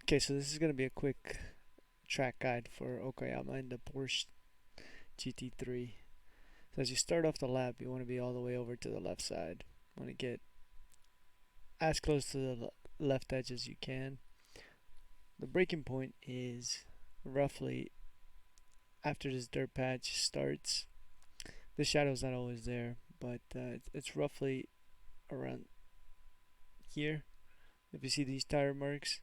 Okay, so this is going to be a quick track guide for Okayama and the Porsche GT3. So as you start off the lap, you want to be all the way over to the left side. You want to get as close to the left edge as you can. The braking point is roughly after this dirt patch starts. The shadow's not always there, but it's roughly around here. If you see these tire marks,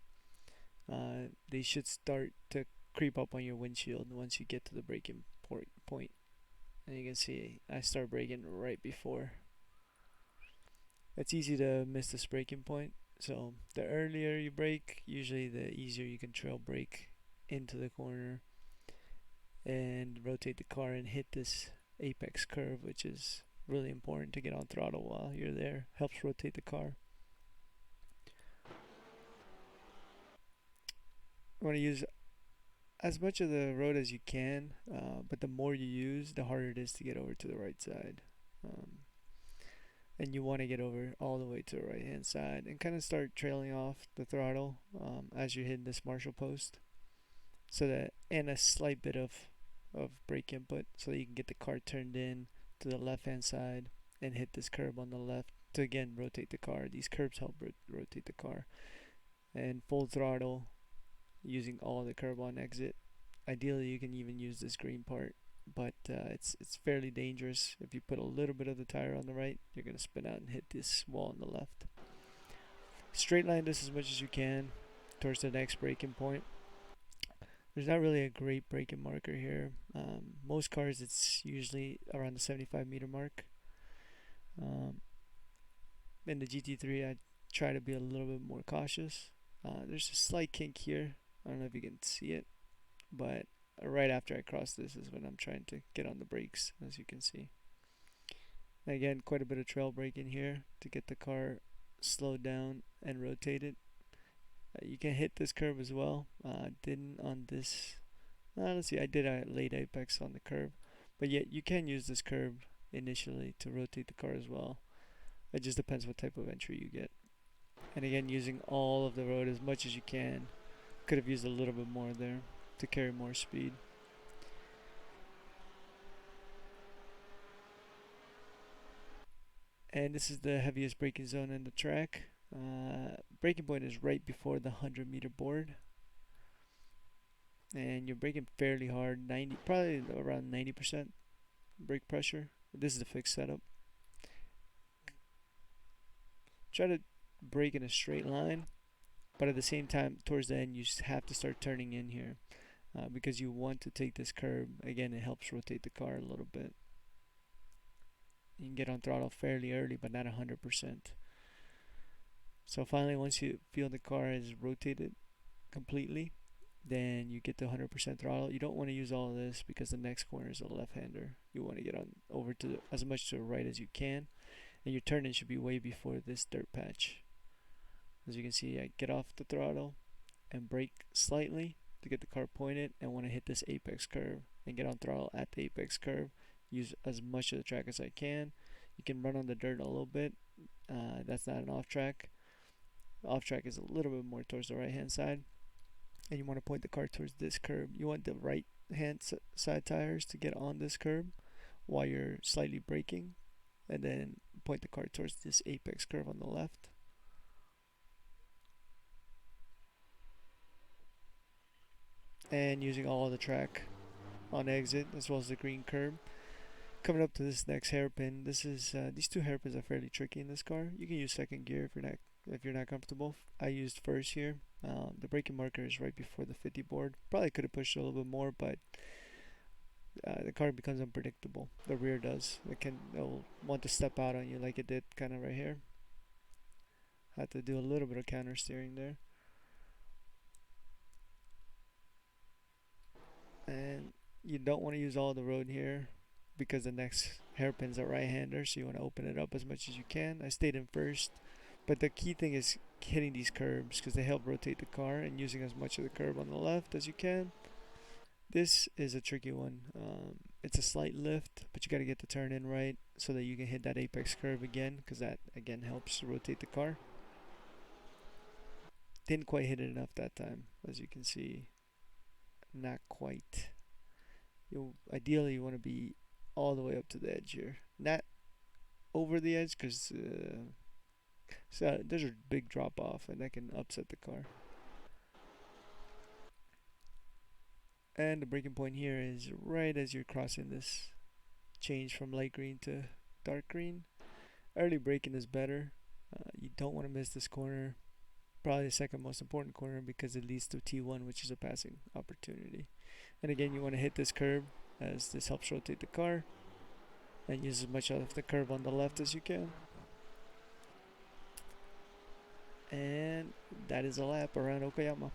they should start to creep up on your windshield once you get to the braking point. And you can see I start braking right before. It's easy to miss this braking point, so the earlier you brake, usually the easier you can trail brake into the corner and rotate the car and hit this apex curve, which is really important to get on throttle while you're there. Helps rotate the car. You want to use as much of the road as you can, but the more you use, the harder it is to get over to the right side. Um, and you want to get over all the way to the right hand side and kind of start trailing off the throttle as you're hitting this Marshall post, so that and a slight bit of brake input so that you can get the car turned in to the left hand side and hit this curb on the left to again rotate the car. These curbs help rotate the car. And full throttle using all the curb on exit. Ideally you can even use this green part, but it's fairly dangerous. If you put a little bit of the tire on the right, you're going to spin out and hit this wall on the left. Straight line this as much as you can towards the next braking point. There's not really a great braking marker here. Most cars it's usually around the 75-meter mark. Um, in the GT3 I try to be a little bit more cautious. There's a slight kink here. I don't know if you can see it, but right after I cross this is when I'm trying to get on the brakes, as you can see. Again, quite a bit of trail braking here to get the car slowed down and rotated. You can hit this curve as well. Didn't on this. Let's see, I did a late apex on the curve, but yet you can use this curve initially to rotate the car as well. It just depends what type of entry you get. And again, using all of the road as much as you can. Could have used a little bit more there to carry more speed. And this is the heaviest braking zone in the track. Braking point is right before the 100-meter board, and you're braking fairly hard, probably around 90% brake pressure. This is the fixed setup. Try to brake in a straight line, but at the same time, towards the end, you have to start turning in here because you want to take this curb. Again, it helps rotate the car a little bit. You can get on throttle fairly early, but not 100%. So finally, once you feel the car is rotated completely, then you get to 100% throttle. You don't want to use all of this because the next corner is a left-hander. You want to get on over to as much to the right as you can, and your turn in should be way before this dirt patch. As you can see, I get off the throttle and brake slightly to get the car pointed, and want to hit this apex curve and get on throttle at the apex curve. Use as much of the track as I can. You can run on the dirt a little bit. That's not an off track. Off track is a little bit more towards the right hand side, and you want to point the car towards this curb. You want the right hand side tires to get on this curb while you're slightly braking, and then point the car towards this apex curve on the left. And using all the track on exit as well as the green curb. Coming up to this next hairpin, these two hairpins are fairly tricky in this car. You can use second gear if you're not comfortable. I used first here. The braking marker is right before the 50 board. Probably could have pushed a little bit more, but the car becomes unpredictable. The rear does. It'll want to step out on you like it did kind of right here. Had to do a little bit of counter steering there. And you don't want to use all the road here because the next hairpin's a right-hander, so you want to open it up as much as you can. I stayed in first, but the key thing is hitting these curbs because they help rotate the car, and using as much of the curb on the left as you can. This is a tricky one. It's a slight lift, but you got to get the turn in right so that you can hit that apex curve again, because that again helps rotate the car. Didn't quite hit it enough that time, as you can see. Not quite. You ideally you want to be all the way up to the edge here, not over the edge, because so there's a big drop off, and that can upset the car. And the braking point here is right as you're crossing this change from light green to dark green. Early braking is better. You don't want to miss this corner. Probably the second most important corner because it leads to T1, which is a passing opportunity. And again, you want to hit this curb as this helps rotate the car and use as much of the curve on the left as you can. And that is a lap around Okayama.